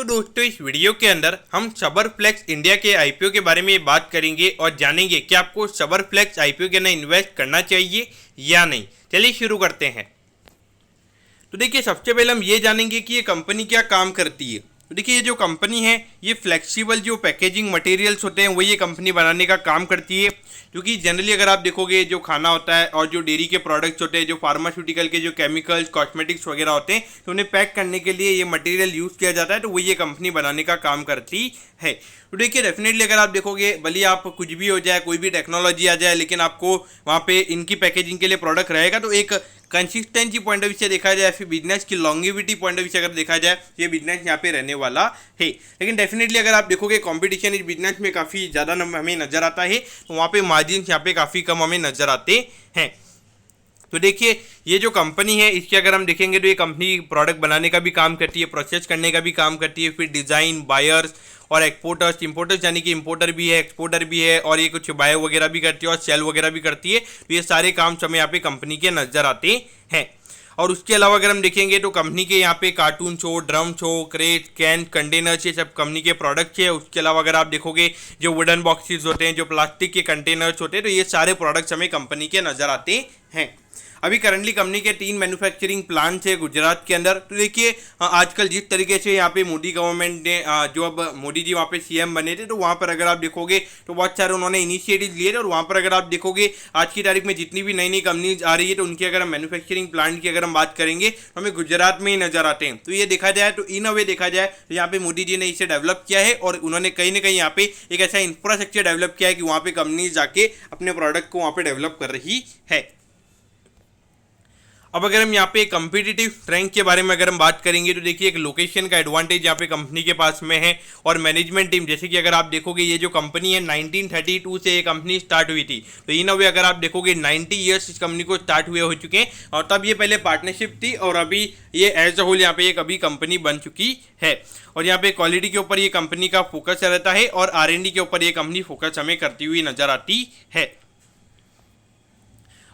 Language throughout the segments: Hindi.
तो दोस्तों इस वीडियो के अंदर हम सबरफ्लेक्स इंडिया के आईपीओ के बारे में बात करेंगे और जानेंगे कि आपको सबरफ्लेक्स आईपीओ के अंदर इन्वेस्ट करना चाहिए या नहीं। चलिए शुरू करते हैं। तो देखिए सबसे पहले हम ये जानेंगे कि ये कंपनी क्या काम करती है। तो देखिए ये जो कंपनी है ये फ्लेक्सिबल जो पैकेजिंग मटेरियल्स होते हैं वो ये कंपनी बनाने का काम करती है। क्योंकि जनरली अगर आप देखोगे जो खाना होता है और जो डेयरी के प्रोडक्ट्स होते हैं, जो फार्मास्यूटिकल के जो केमिकल्स कॉस्मेटिक्स वगैरह होते हैं, तो उन्हें पैक करने के लिए ये मटेरियल यूज़ किया जाता है, तो वो ये कंपनी बनाने का काम करती है। तो देखिए डेफिनेटली अगर आप देखोगे भले आप कुछ भी हो जाए, कोई भी टेक्नोलॉजी आ जाए, लेकिन आपको वहाँ पे इनकी पैकेजिंग के लिए प्रोडक्ट रहेगा। तो एक कंसिस्टेंसी पॉइंट ऑफ व्यू से देखा जाए, फिर बिजनेस की लॉन्गिविटी पॉइंट ऑफ व्यू से अगर देखा जाए, ये बिजनेस यहाँ पे रहने वाला है। लेकिन डेफिनेटली अगर आप देखोगे कंपटीशन इस बिजनेस में काफ़ी ज़्यादा हमें नजर आता है, तो वहाँ पे मार्जिन यहाँ पे काफ़ी कम हमें नजर आते हैं। तो देखिए ये जो कंपनी है इसके अगर हम देखेंगे तो ये कंपनी प्रोडक्ट बनाने का भी काम करती है, प्रोसेस करने का भी काम करती है, फिर डिज़ाइन, बायर्स और एक्सपोर्टर्स, इंपोर्टर्स यानी कि इंपोर्टर भी है, एक्सपोर्टर भी है, और ये कुछ बाय वगैरह भी करती है और सेल वगैरह भी करती है। तो ये सारे काम हमें यहाँ पे कंपनी के नज़र आते हैं। और उसके अलावा अगर हम देखेंगे तो कंपनी के यहाँ पे cartoon show, drum show, crate, can, containers, ये सब कंपनी के प्रोडक्ट्स है। उसके अलावा अगर आप देखोगे जो वुडन बॉक्सेस होते हैं, जो प्लास्टिक के कंटेनर्स होते हैं, तो ये सारे प्रोडक्ट्स हमें कंपनी के नज़र आते हैं। अभी करंटली कंपनी के 3 मैन्युफैक्चरिंग प्लांट्स है गुजरात के अंदर। तो देखिए आजकल जिस तरीके से यहाँ पे मोदी गवर्नमेंट ने जो अब मोदी जी वहाँ पे सीएम बने थे, तो वहाँ पर अगर आप देखोगे तो बहुत सारे उन्होंने इनिशिएटिव लिए थे। और वहाँ पर अगर आप देखोगे आज की तारीख में जितनी भी नई नई कंपनीज आ रही है, तो उनकी अगर हम मैन्युफैक्चरिंग प्लांट की अगर हम बात करेंगे तो हमें गुजरात में ही नजर आते हैं। तो ये देखा जाए तो इन अ वे देखा जाए तो यहाँ पे मोदी जी ने इसे डेवलप किया है और उन्होंने कहीं ना कहीं यहाँ पे एक ऐसा इंफ्रास्ट्रक्चर डेवलप किया है कि वहाँ पे कंपनीज जाके अपने प्रोडक्ट को वहाँ पे डेवलप कर रही है। अब अगर हम यहाँ पे कम्पिटिटिव स्ट्रेंथ के बारे में अगर हम बात करेंगे तो देखिए एक लोकेशन का एडवांटेज यहाँ पे कंपनी के पास में है। और मैनेजमेंट टीम, जैसे कि अगर आप देखोगे ये जो कंपनी है 1932 से ये कंपनी स्टार्ट हुई थी। तो इन अ वे अगर आप देखोगे 90 ईयर्स इस कंपनी को स्टार्ट हुए हो चुके हैं। और तब ये पहले पार्टनरशिप थी और अभी ये एज अ होल यहाँ पे एक अभी कंपनी बन चुकी है। और यहाँ पे क्वालिटी के ऊपर ये कंपनी का फोकस रहता है और R&D के ऊपर ये कंपनी फोकस हमें करती हुई नजर आती है।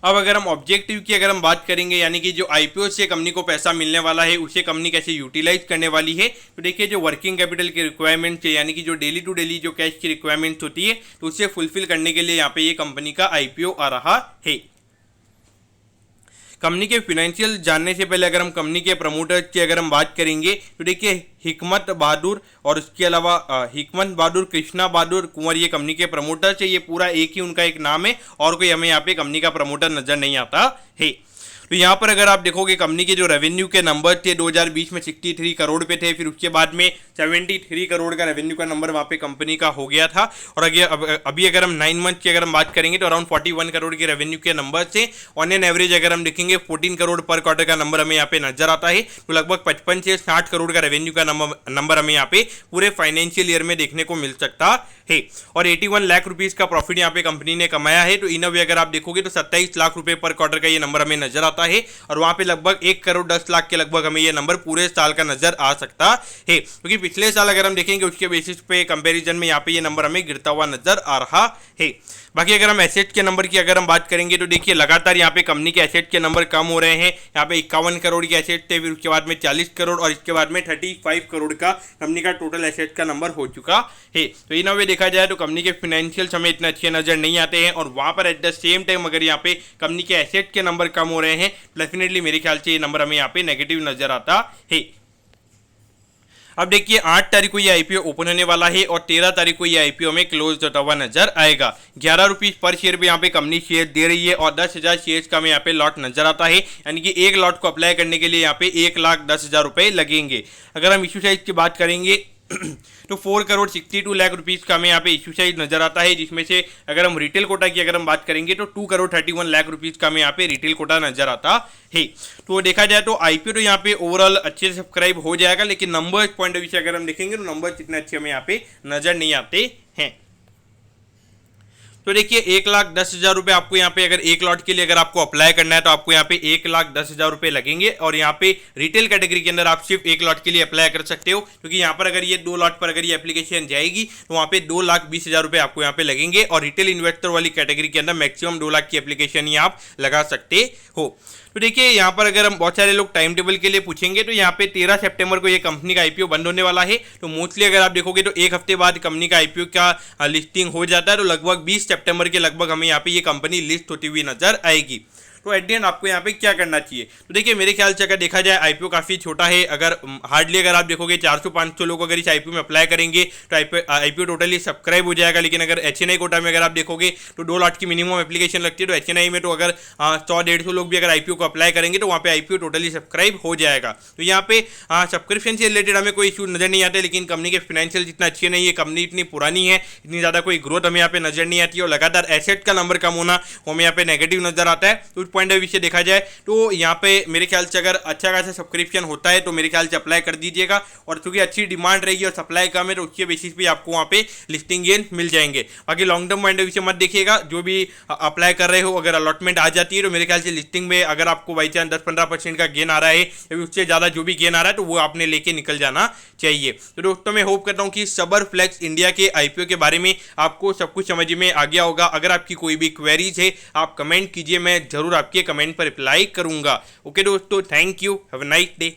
अब अगर हम ऑब्जेक्टिव की अगर हम बात करेंगे, यानी कि जो आईपीओ से कंपनी को पैसा मिलने वाला है उसे कंपनी कैसे यूटिलाइज करने वाली है, तो देखिए जो वर्किंग कैपिटल की रिक्वायरमेंट्स है, यानी कि जो डेली टू डेली जो कैश की रिक्वायरमेंट्स होती है, तो उसे फुलफिल करने के लिए यहाँ पे ये कंपनी का आईपीओ आ रहा है। कंपनी के फिनेंशियल जानने से पहले अगर हम कंपनी के प्रमोटर्स की अगर हम बात करेंगे तो देखिए हिकमत बहादुर और उसके अलावा हिकमत बहादुर, कृष्णा बहादुर कुंवर, ये कंपनी के प्रमोटर्स है। ये पूरा एक ही उनका एक नाम है और कोई हमें यहाँ पे कंपनी का प्रमोटर नजर नहीं आता है। तो यहाँ पर अगर आप देखोगे कंपनी के जो रेवेन्यू के नंबर थे 2020 में 63 करोड़ पे थे, फिर उसके बाद में 73 करोड़ का रेवेन्यू का नंबर वहाँ पे कंपनी का हो गया था। और अभी अगर हम 9 मंथ की अगर हम बात करेंगे तो अराउंड 41 करोड़ के रेवेन्यू के नंबर से ऑन एन एवरेज अगर हम देखेंगे 14 करोड़ पर क्वार्टर का नंबर हमें यहाँ पे नजर आता है। तो लगभग 55 से 60 करोड़ का रेवेन्यू का नंबर हमें यहाँ पे पूरे फाइनेंशियल ईयर में देखने को मिल सकता है। और 81 लाख रुपीज का प्रॉफिट यहाँ पे कंपनी ने कमाया है। तो इन अ वे अगर आप देखोगे तो 27 लाख रुपए पर क्वार्टर का ये नंबर हमें नजर आता है। और वहां पे लगभग 1 करोड़ 10 लाख के लगभग हमें ये नंबर पूरे साल का नजर आ सकता है। क्योंकि पिछले साल अगर हम देखेंगे उसके बेसिस पे कंपैरिजन में यहाँ पे ये नंबर हमें गिरता हुआ नजर आ रहा है। बाकी अगर हम एसेट के नंबर की अगर हम बात करेंगे तो देखिए लगातार यहाँ पे कंपनी के एसेट के नंबर कम हो रहे हैं। यहाँ पे 51 करोड़ के एसेट थे, फिर उसके बाद में 40 करोड़ और इसके बाद में 35 करोड़ का कंपनी का टोटल एसेट का नंबर हो चुका है। तो इन वे देखा जाए तो कंपनी के फाइनेंशियल्स हमें इतने अच्छे नजर नहीं आते हैं। और वहाँ पर एट द सेम टाइम अगर यहाँ पे कंपनी के एसेट के नंबर कम हो रहे हैं, डेफिनेटली मेरे ख्याल से ये नंबर हमें यहाँ पे नेगेटिव नजर आता है। अब देखिए 8 तारीख को ये आईपीओ ओपन होने वाला है और 13 तारीख को ये आईपीओ में क्लोज होता हुआ नजर आएगा। 11 रुपीज पर शेयर पे यहाँ पे कंपनी शेयर दे रही है और 10,000 शेयर का हमें यहाँ पे लॉट नजर आता है। यानी कि एक लॉट को अप्लाई करने के लिए यहाँ पे 1,10,000 रुपए लगेंगे। अगर हम इशू साइज की बात करेंगे तो 4 करोड़ 62 लाख रुपीस का हमें यहाँ पे इशू साइज नजर आता है, जिसमें से अगर हम रिटेल कोटा की अगर हम बात करेंगे तो 2 करोड़ 31 लाख रुपीस का हमें यहाँ पे रिटेल कोटा नजर आता है। तो देखा जाए तो आईपीओ तो यहाँ पे ओवरऑल अच्छे से सब्सक्राइब हो जाएगा, लेकिन नंबर्स पॉइंट ऑफ व्यू से अगर हम देखेंगे तो नंबर्स इतने अच्छे हमें यहाँ पे नजर नहीं आते हैं। तो देखिए 1,10,000 रुपये आपको यहाँ पे अगर एक लॉट के लिए अगर आपको अप्लाई करना है तो आपको यहाँ पे 1,10,000 रुपये लगेंगे। और यहाँ पे रिटेल कैटेगरी के अंदर आप सिर्फ एक लॉट के लिए अप्लाई कर सकते हो, क्योंकि यहाँ पर अगर ये 2 लॉट पर अगर ये एप्लीकेशन जाएगी तो वहाँ पे 2,20,000 रुपये आपको यहाँ पे लगेंगे। और रिटेल इन्वेस्टर वाली कैटेगरी के अंदर मैक्सिमम 2 लाख की एप्लीकेशन ही आप लगा सकते हो। तो देखिए यहाँ पर अगर हम बहुत सारे लोग टाइम टेबल के लिए पूछेंगे तो यहाँ पे 13 सितंबर को ये कंपनी का आईपीओ बंद होने वाला है। तो मोस्टली अगर आप देखोगे तो एक हफ्ते बाद कंपनी का आईपीओ का लिस्टिंग हो जाता है। तो लगभग 20 सितंबर के लगभग हमें यहाँ पे ये कंपनी लिस्ट होती हुई नजर आएगी। तो एट द एंड आपको यहाँ पे क्या करना चाहिए, तो देखिए मेरे ख्याल से अगर देखा जाए आईपीओ काफ़ी छोटा है। अगर हार्डली अगर आप देखोगे 400-500 लोग अगर इस आईपीओ में अप्लाई करेंगे तो आईपीओ टोटली सब्सक्राइब हो जाएगा। लेकिन अगर एचएनआई कोटा में अगर आप देखोगे तो 2 लाख की मिनिमम एप्लीकेशन लगती है। तो एचएनआई में तो अगर 100-150 लोग भी अगर आईपीओ को अप्लाई करेंगे तो वहाँ पे आईपीओ टोटली सब्सक्राइब हो जाएगा। तो यहाँ पे सब्सक्रिप्शन से रिलेटेड हमें कोई इशू नजर नहीं आता, लेकिन कंपनी के फाइनेंशियल जितना अच्छे नहीं है, कंपनी इतनी पुरानी है, इतनी ज़्यादा कोई ग्रोथ हमें यहाँ पे नजर नहीं आती है और लगातार एसेट का नंबर कम होना वो हमें यहाँ पे नेगेटिव नजर आता है। तो उस पॉइंट ऑफ व्यू से देखा जाए तो यहाँ पे मेरे ख्याल से अगर अच्छा खासा सब्सक्रिप्शन होता है तो मेरे ख्याल से अप्लाई कर दीजिएगा। और चूंकि अच्छी डिमांड रहेगी और सप्लाई कम है तो उसके बेसिस पे आपको वहाँ पे लिस्टिंग गेन मिल जाएंगे। बाकी long term point of view से मत देखिएगा, जो भी अप्लाई कर रहे हो अगर अलॉटमेंट आ जाती है तो मेरे ख्याल से लिस्टिंग में अगर आपको बाई चांस 10-15% का गेन आ रहा है या उससे ज़्यादा जो भी गेन आ रहा है तो वो आपने लेके निकल जाना चाहिए। तो दोस्तों मैं होप करता हूँ कि सबर फ्लेक्स इंडिया के आईपीओ के बारे में आपको सब कुछ समझ में आ गया होगा। अगर आपकी कोई भी क्वेरीज है आप कमेंट कीजिए, मैं जरूर आपके कमेंट पर रिप्लाई करूंगा। ओके दोस्तों, thank you, have a nice day.